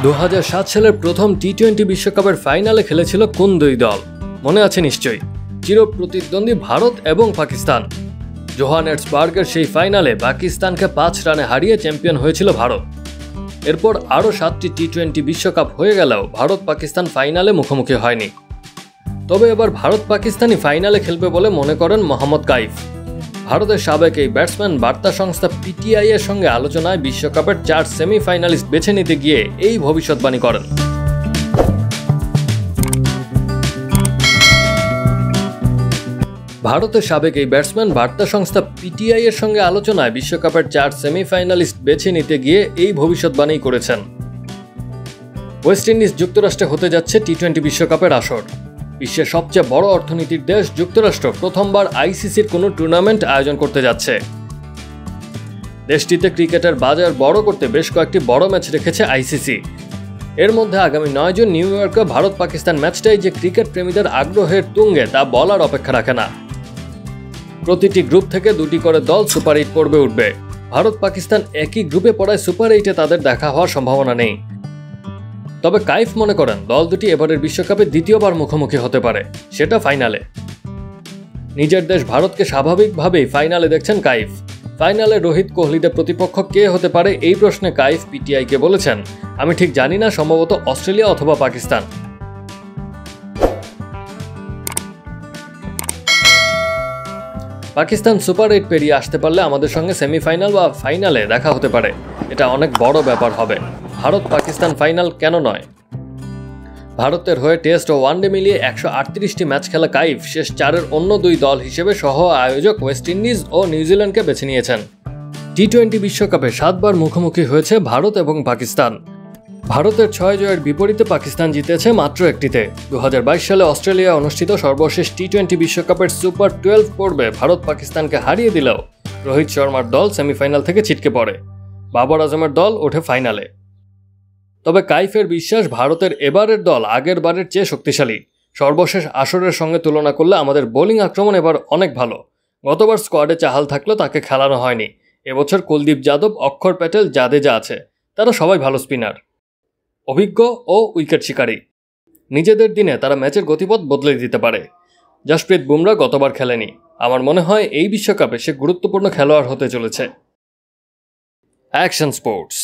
2007 সালের প্রথম টি-20 বিশ্বকাপের ফাইনালে খেলেছিল কোন দুই দল মনে আছে নিশ্চয়ই? চিরপ্রতিদ্বন্দ্বী ভারত এবং পাকিস্তান। জোহানেসবার্গের সেই ফাইনালে পাকিস্তানকে 5 রানে হারিয়ে চ্যাম্পিয়ন হয়েছিল ভারত। এরপর আরও 7টি টি-20 বিশ্বকাপ হয়ে গেলেও ভারত পাকিস্তান ফাইনালে মুখোমুখি হয়নি। তবে এবার ভারত পাকিস্তানই ফাইনালে খেলবে বলে মনে করেন মোহাম্মদ কাইফ। ভারতের সাবেক এই ব্যাটসম্যান বার্তা সংস্থা পিটিআই এর সঙ্গে আলোচনায় বিশ্বকাপের 4 সেমিফাইনালিস্ট বেছে নিতে গিয়ে এই ভবিষ্যৎবাণী করেন। ভারতের সাবেক এই ব্যাটসম্যান বার্তা সংস্থা পিটিআই এর সঙ্গে আলোচনায় বিশ্বকাপের 4 সেমিফাইনালিস্ট বেছে নিতে গিয়ে এই ভবিষ্যৎবাণী করেছেন। ওয়েস্ট ইন্ডিজ যুক্তরাষ্ট্রে হতে যাচ্ছে টি-20 বিশ্বকাপের আসর। বিশ্বের সবচেয়ে বড় অর্থনীতির দেশ যুক্তরাষ্ট্র প্রথমবার আইসিসির কোনো টুর্নামেন্ট আয়োজন করতে যাচ্ছে। দেশটিতে ক্রিকেটের বাজার বড় করতে বেশ কয়েকটি বড় ম্যাচ রেখেছে আইসিসি। এর মধ্যে আগামী 9 জুন নিউ ইয়র্কে ভারত পাকিস্তান ম্যাচটাই যে ক্রিকেট প্রেমীদের আগ্রহের তুঙ্গে তা বলার অপেক্ষা রাখে না। প্রতিটি গ্রুপ থেকে 2টি করে দল সুপার 8 পর্বে উঠবে। ভারত পাকিস্তান একই গ্রুপে পড়ায় সুপার 8-এ তাদের দেখা হওয়ার সম্ভাবনা নেই। তবে কাইফ মনে করেন দল দুটি এবারের বিশ্বকাপে দ্বিতীয়বার মুখোমুখি হতে পারে, সেটা ফাইনালে। নিজের দেশ ভারতকে স্বাভাবিকভাবেই ফাইনালে দেখছেন কাইফ। ফাইনালে রোহিত কোহলিদের প্রতিপক্ষ কে হতে পারে এই প্রশ্নে কাইফ পিটিআইকে বলেছেন, আমি ঠিক জানি না, সম্ভবত অস্ট্রেলিয়া অথবা পাকিস্তান। পাকিস্তান সুপার 8 পেরিয়ে আসতে পারলে আমাদের সঙ্গে সেমিফাইনাল বা ফাইনালে দেখা হতে পারে, এটা অনেক বড় ব্যাপার হবে। ভারত পাকিস্তান ফাইনাল কেন নয়? ভারতের হয়ে টেস্ট ও ওয়ানডে মিলিয়ে 138টি ম্যাচ খেলা কাইফ শেষ 4-এর অন্য 2 দল হিসেবে সহ আয়োজক ওয়েস্ট ইন্ডিজ ও নিউজিল্যান্ডকে বেছে নিয়েছেন। টি-20 বিশ্বকাপে 7 বার মুখোমুখি হয়েছে ভারত এবং পাকিস্তান। ভারতের 6 জয়ের বিপরীতে পাকিস্তান জিতেছে মাত্র 1টিতে। 2022 সালে অস্ট্রেলিয়া অনুষ্ঠিত সর্বশেষ টি-20 বিশ্বকাপের সুপার 12 পর্বে ভারত পাকিস্তানকে হারিয়ে দিলেও রোহিত শর্মার দল সেমিফাইনাল থেকে ছিটকে পড়ে। বাবর আজমের দল ওঠে ফাইনালে। তবে কাইফের বিশ্বাস ভারতের এবারের দল আগের বারের চেয়ে শক্তিশালী। সর্বশেষ আসরের সঙ্গে তুলনা করলে আমাদের বোলিং আক্রমণ এবার অনেক ভালো। গতবার স্কোয়াডে চাহাল থাকলেও তাকে খেলানো হয়নি। এবছর কুলদীপ যাদব, অক্ষর প্যাটেল, জাদেজা আছে, তারা সবাই ভালো স্পিনার, অভিজ্ঞ ও উইকেট শিকারী। নিজেদের দিনে তারা ম্যাচের গতিপথ বদলে দিতে পারে। জসপ্রীত বুমরা গতবার খেলেনি, আমার মনে হয় এই বিশ্বকাপে সে গুরুত্বপূর্ণ খেলোয়াড় হতে চলেছে। Action sports.